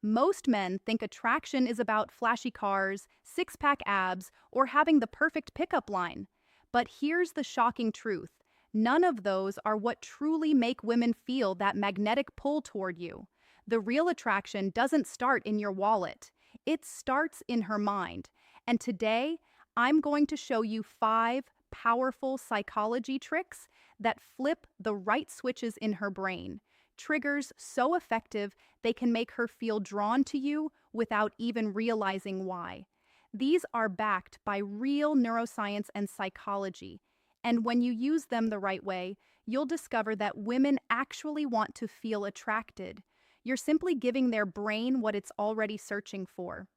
Most men think attraction is about flashy cars, six-pack abs, or having the perfect pickup line. But here's the shocking truth. None of those are what truly make women feel that magnetic pull toward you. The real attraction doesn't start in your wallet. It starts in her mind. And today, I'm going to show you 5 powerful psychology tricks that flip the right switches in her brain. Triggers so effective they can make her feel drawn to you without even realizing why. These are backed by real neuroscience and psychology, and when you use them the right way, you'll discover that women actually want to feel attracted. You're simply giving their brain what it's already searching for.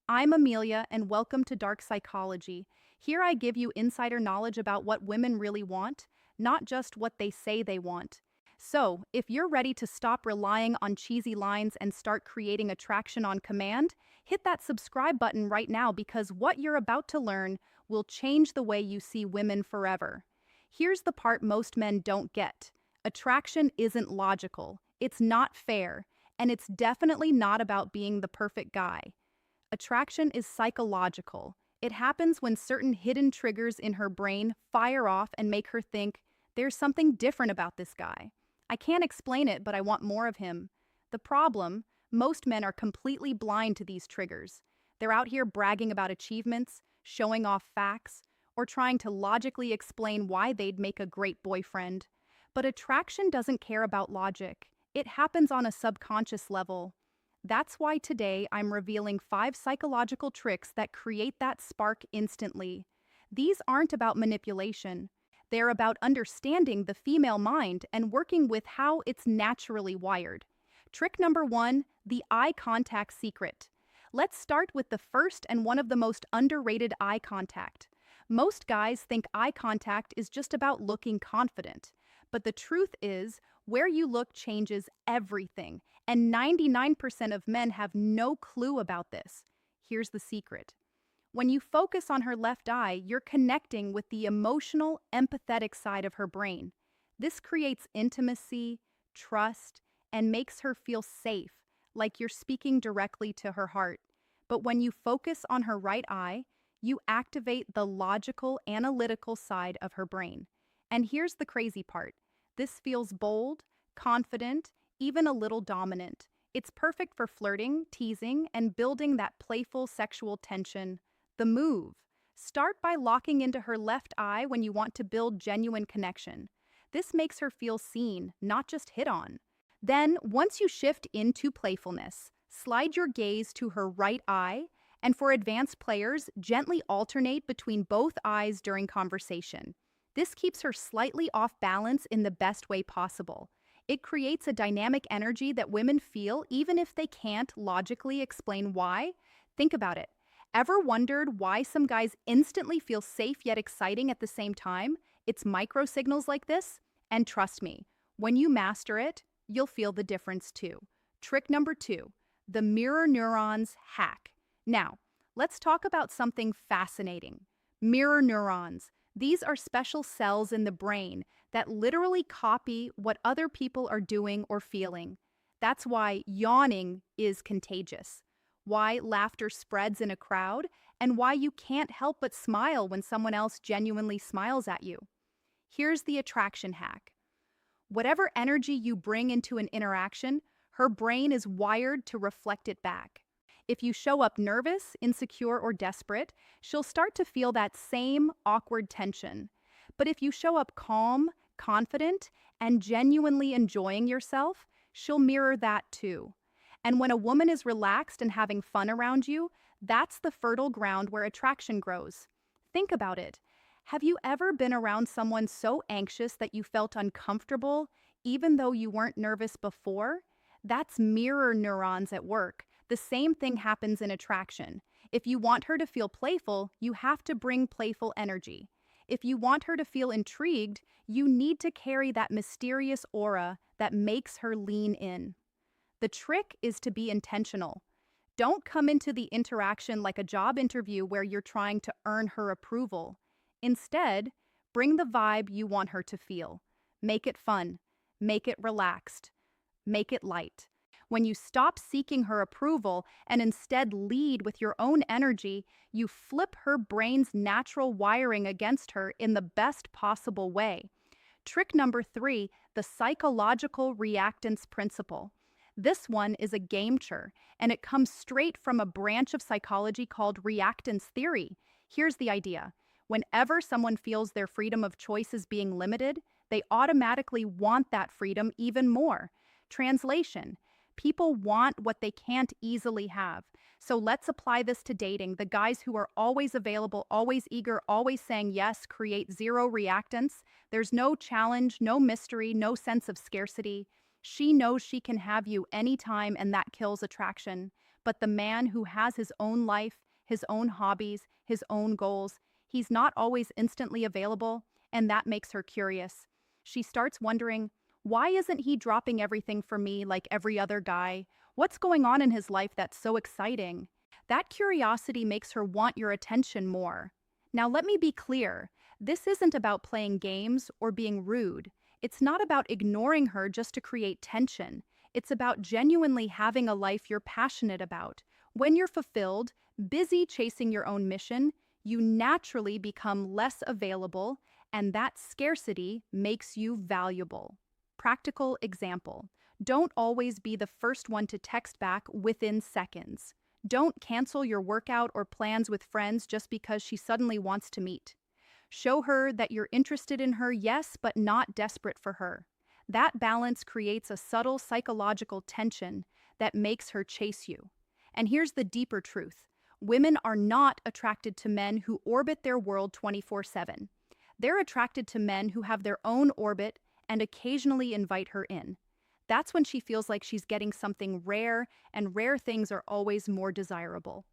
I'm Amelia, and welcome to Dark Psychology. Here I give you insider knowledge about what women really want, not just what they say they want. So, if you're ready to stop relying on cheesy lines and start creating attraction on command, hit that subscribe button right now because what you're about to learn will change the way you see women forever. Here's the part most men don't get. Attraction isn't logical, it's not fair, and it's definitely not about being the perfect guy. Attraction is psychological. It happens when certain hidden triggers in her brain fire off and make her think, there's something different about this guy. I can't explain it, but I want more of him. The problem, most men are completely blind to these triggers. They're out here bragging about achievements, showing off facts, or trying to logically explain why they'd make a great boyfriend. But attraction doesn't care about logic. It happens on a subconscious level. That's why today I'm revealing 5 psychological tricks that create that spark instantly. These aren't about manipulation. They're about understanding the female mind and working with how it's naturally wired. Trick number 1, the eye contact secret. Let's start with the first and one of the most underrated: eye contact. Most guys think eye contact is just about looking confident. But the truth is, where you look changes everything, and 99% of men have no clue about this. Here's the secret. When you focus on her left eye, you're connecting with the emotional, empathetic side of her brain. This creates intimacy, trust, and makes her feel safe, like you're speaking directly to her heart. But when you focus on her right eye, you activate the logical, analytical side of her brain. And here's the crazy part. This feels bold, confident, even a little dominant. It's perfect for flirting, teasing, and building that playful sexual tension. The move. Start by locking into her left eye when you want to build genuine connection. This makes her feel seen, not just hit on. Then, once you shift into playfulness, slide your gaze to her right eye, and for advanced players, gently alternate between both eyes during conversation. This keeps her slightly off balance in the best way possible. It creates a dynamic energy that women feel even if they can't logically explain why. Think about it. Ever wondered why some guys instantly feel safe yet exciting at the same time? It's micro signals like this, and trust me, when you master it, you'll feel the difference too. Trick number 2, the mirror neurons hack. Now, let's talk about something fascinating. Mirror neurons. These are special cells in the brain that literally copy what other people are doing or feeling. That's why yawning is contagious, why laughter spreads in a crowd, and why you can't help but smile when someone else genuinely smiles at you. Here's the attraction hack. Whatever energy you bring into an interaction, her brain is wired to reflect it back. If you show up nervous, insecure, or desperate, she'll start to feel that same awkward tension. But if you show up calm, confident, and genuinely enjoying yourself, she'll mirror that too. And when a woman is relaxed and having fun around you, that's the fertile ground where attraction grows. Think about it. Have you ever been around someone so anxious that you felt uncomfortable, even though you weren't nervous before? That's mirror neurons at work. The same thing happens in attraction. If you want her to feel playful, you have to bring playful energy. If you want her to feel intrigued, you need to carry that mysterious aura that makes her lean in. The trick is to be intentional. Don't come into the interaction like a job interview where you're trying to earn her approval. Instead, bring the vibe you want her to feel. Make it fun. Make it relaxed. Make it light. When you stop seeking her approval and instead lead with your own energy, you flip her brain's natural wiring against her in the best possible way. Trick number 3, the psychological reactance principle. This one is a game changer, and it comes straight from a branch of psychology called reactance theory. Here's the idea. Whenever someone feels their freedom of choice is being limited, they automatically want that freedom even more. Translation: people want what they can't easily have. So let's apply this to dating. The guys who are always available, always eager, always saying yes create zero reactance. There's no challenge, no mystery, no sense of scarcity. She knows she can have you anytime, and that kills attraction. But the man who has his own life, his own hobbies, his own goals, he's not always instantly available, and that makes her curious. She starts wondering, why isn't he dropping everything for me like every other guy? What's going on in his life that's so exciting? That curiosity makes her want your attention more. Now, let me be clear. This isn't about playing games or being rude. It's not about ignoring her just to create tension. It's about genuinely having a life you're passionate about. When you're fulfilled, busy chasing your own mission, you naturally become less available, and that scarcity makes you valuable. Practical example. Don't always be the first one to text back within seconds. Don't cancel your workout or plans with friends just because she suddenly wants to meet. Show her that you're interested in her, yes, but not desperate for her. That balance creates a subtle psychological tension that makes her chase you. And here's the deeper truth. Women are not attracted to men who orbit their world 24/7. They're attracted to men who have their own orbit and occasionally invite her in. That's when she feels like she's getting something rare, and rare things are always more desirable.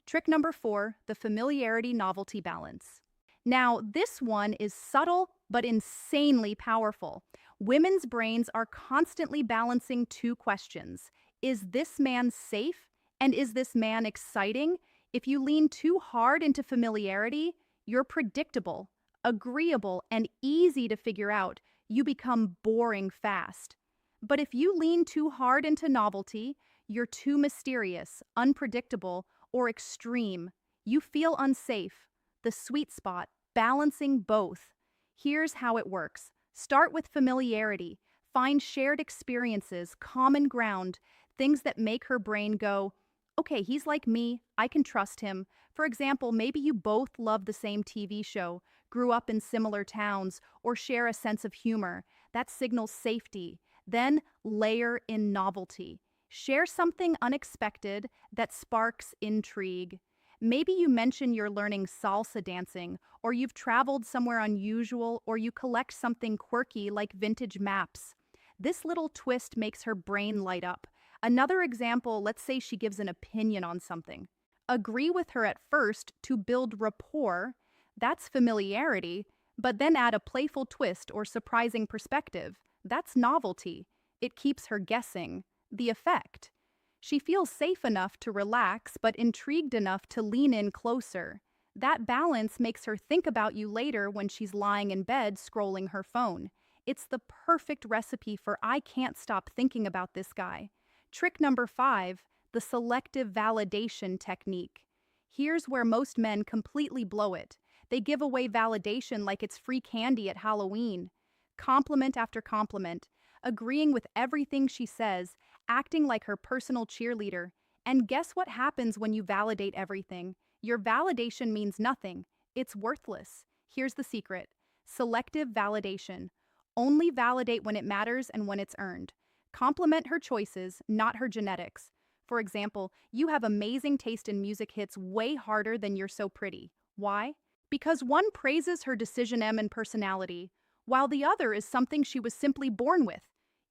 Trick number 4, the familiarity novelty balance. Now, this one is subtle but insanely powerful. Women's brains are constantly balancing two questions. Is this man safe? And is this man exciting? If you lean too hard into familiarity, you're predictable, agreeable, and easy to figure out. You become boring fast. But if you lean too hard into novelty, you're too mysterious, unpredictable, or extreme. You feel unsafe. The sweet spot, balancing both. Here's how it works. Start with familiarity. Find shared experiences, common ground, things that make her brain go, okay, he's like me, I can trust him. For example, maybe you both love the same TV show, grew up in similar towns, or share a sense of humor. That signals safety. Then layer in novelty. Share something unexpected that sparks intrigue. Maybe you mention you're learning salsa dancing, or you've traveled somewhere unusual, or you collect something quirky like vintage maps. This little twist makes her brain light up. Another example, let's say she gives an opinion on something. Agree with her at first to build rapport. That's familiarity, but then add a playful twist or surprising perspective. That's novelty. It keeps her guessing. The effect. She feels safe enough to relax, but intrigued enough to lean in closer. That balance makes her think about you later when she's lying in bed scrolling her phone. It's the perfect recipe for I can't stop thinking about this guy. Trick number 5, the selective validation technique. Here's where most men completely blow it. They give away validation like it's free candy at Halloween. Compliment after compliment, agreeing with everything she says, acting like her personal cheerleader. And guess what happens when you validate everything? Your validation means nothing. It's worthless. Here's the secret. Selective validation. Only validate when it matters and when it's earned. Compliment her choices, not her genetics. For example, you have amazing taste in music hits way harder than you're so pretty. Why? Because one praises her decision and personality, while the other is something she was simply born with.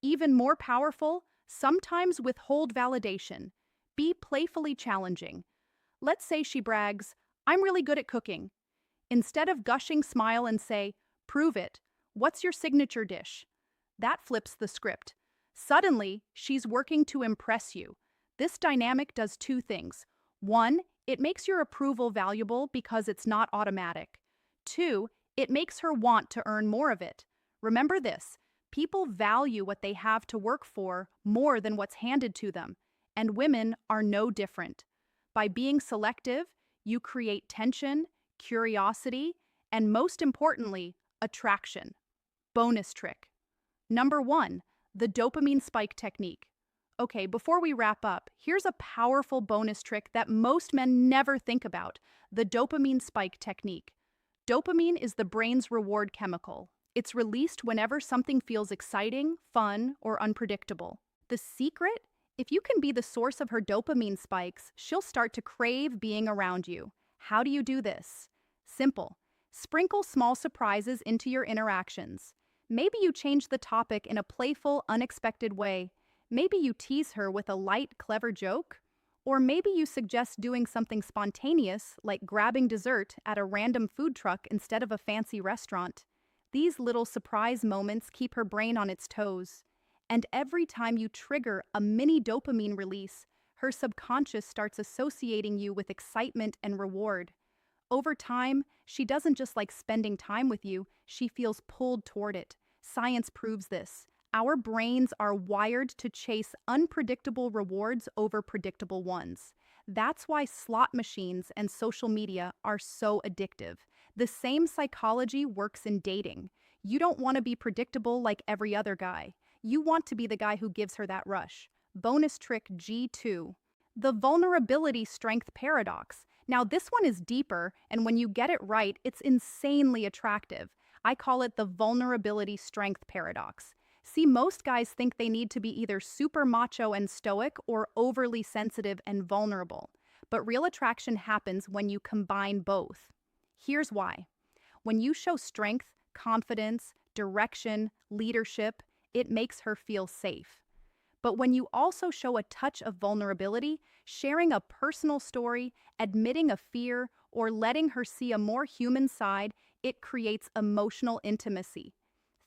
Even more powerful, sometimes withhold validation. Be playfully challenging. Let's say she brags, I'm really good at cooking. Instead of gushing, smile and say, prove it. What's your signature dish? That flips the script. Suddenly, she's working to impress you. This dynamic does two things. 1, it makes your approval valuable because it's not automatic. 2, it makes her want to earn more of it. Remember this, People value what they have to work for more than what's handed to them, and women are no different. By being selective, you create tension, curiosity, and most importantly, attraction. Bonus trick. Number 1, the dopamine spike technique. Okay, before we wrap up, here's a powerful bonus trick that most men never think about: the dopamine spike technique. Dopamine is the brain's reward chemical. It's released whenever something feels exciting, fun, or unpredictable. The secret? If you can be the source of her dopamine spikes, she'll start to crave being around you. How do you do this? Simple. Sprinkle small surprises into your interactions. Maybe you change the topic in a playful, unexpected way. Maybe you tease her with a light, clever joke. Or maybe you suggest doing something spontaneous, like grabbing dessert at a random food truck instead of a fancy restaurant. These little surprise moments keep her brain on its toes. And every time you trigger a mini dopamine release, her subconscious starts associating you with excitement and reward. Over time, she doesn't just like spending time with you, she feels pulled toward it. Science proves this. Our brains are wired to chase unpredictable rewards over predictable ones. That's why slot machines and social media are so addictive. The same psychology works in dating. You don't want to be predictable like every other guy. You want to be the guy who gives her that rush. Bonus trick G2. The vulnerability strength paradox. Now, this one is deeper, and when you get it right, it's insanely attractive. I call it the vulnerability strength paradox. See, most guys think they need to be either super macho and stoic or overly sensitive and vulnerable. But real attraction happens when you combine both. Here's why. When you show strength, confidence, direction, leadership, it makes her feel safe. But when you also show a touch of vulnerability, sharing a personal story, admitting a fear, or letting her see a more human side, it creates emotional intimacy.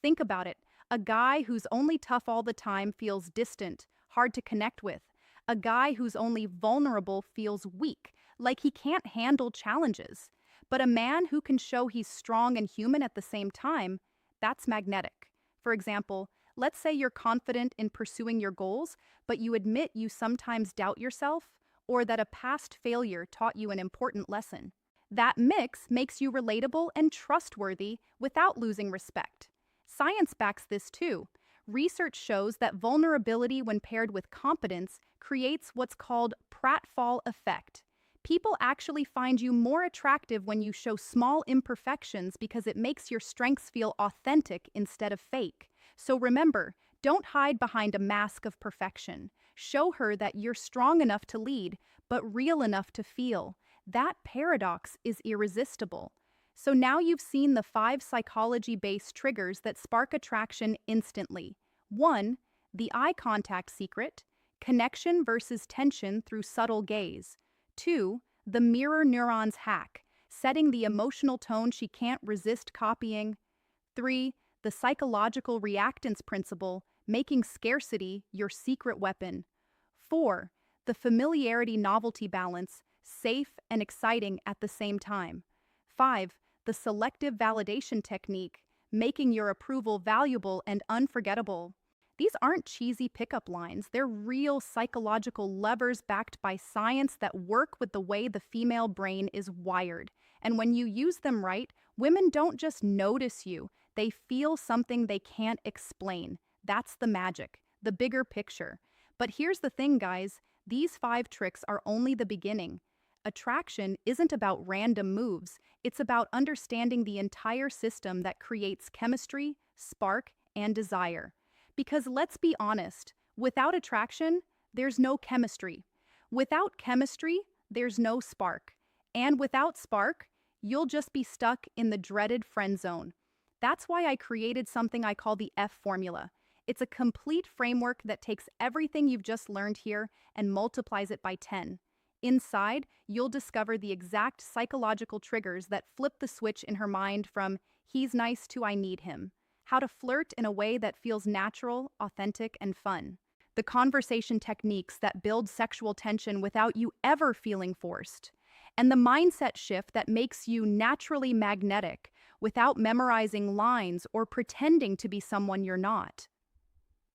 Think about it. A guy who's only tough all the time feels distant, hard to connect with. A guy who's only vulnerable feels weak, like he can't handle challenges. But a man who can show he's strong and human at the same time, that's magnetic. For example, let's say you're confident in pursuing your goals, but you admit you sometimes doubt yourself, or that a past failure taught you an important lesson. That mix makes you relatable and trustworthy without losing respect. Science backs this too. Research shows that vulnerability when paired with competence creates what's called pratfall effect. People actually find you more attractive when you show small imperfections because it makes your strengths feel authentic instead of fake. So remember, don't hide behind a mask of perfection. Show her that you're strong enough to lead, but real enough to feel. That paradox is irresistible. So now you've seen the 5 psychology-based triggers that spark attraction instantly. 1. The eye contact secret. Connection versus tension through subtle gaze. 2. The mirror neurons hack. Setting the emotional tone she can't resist copying. 3. The psychological reactance principle. Making scarcity your secret weapon. 4. The familiarity novelty balance. Safe and exciting at the same time. 5. The selective validation technique, making your approval valuable and unforgettable. These aren't cheesy pickup lines, they're real psychological levers backed by science that work with the way the female brain is wired. And when you use them right, women don't just notice you, they feel something they can't explain. That's the magic, the bigger picture. But here's the thing, guys, these 5 tricks are only the beginning. Attraction isn't about random moves, it's about understanding the entire system that creates chemistry, spark, and desire. Because let's be honest, without attraction, there's no chemistry. Without chemistry, there's no spark. And without spark, you'll just be stuck in the dreaded friend zone. That's why I created something I call the F formula. It's a complete framework that takes everything you've just learned here and multiplies it by 10. Inside, you'll discover the exact psychological triggers that flip the switch in her mind from "he's nice" to "I need him." How to flirt in a way that feels natural, authentic, and fun. The conversation techniques that build sexual tension without you ever feeling forced. And the mindset shift that makes you naturally magnetic without memorizing lines or pretending to be someone you're not.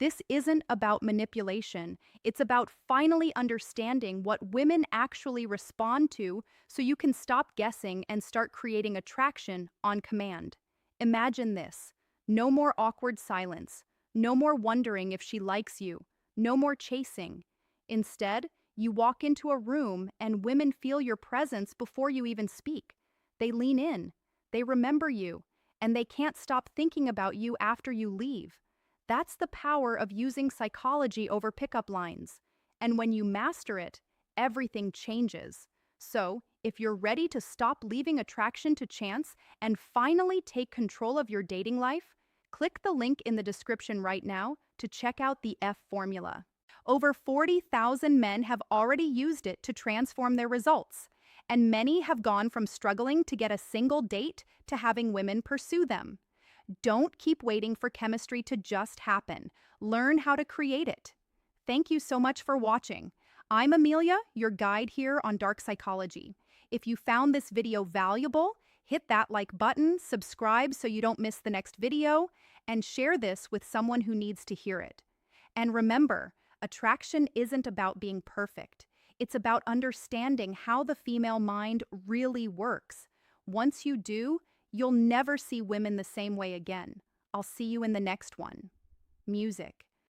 This isn't about manipulation. It's about finally understanding what women actually respond to so you can stop guessing and start creating attraction on command. Imagine this: no more awkward silence, no more wondering if she likes you, no more chasing. Instead, you walk into a room and women feel your presence before you even speak. They lean in, they remember you, and they can't stop thinking about you after you leave. That's the power of using psychology over pickup lines. And when you master it, everything changes. So, if you're ready to stop leaving attraction to chance and finally take control of your dating life, click the link in the description right now to check out the F formula. Over 40,000 men have already used it to transform their results, and many have gone from struggling to get a single date to having women pursue them. Don't keep waiting for chemistry to just happen. Learn how to create it. Thank you so much for watching. I'm Amelia, your guide here on Dark Psychology. If you found this video valuable, hit that like button, subscribe so you don't miss the next video, and share this with someone who needs to hear it. And remember, attraction isn't about being perfect. It's about understanding how the female mind really works. Once you do, you'll never see women the same way again. I'll see you in the next one. Music.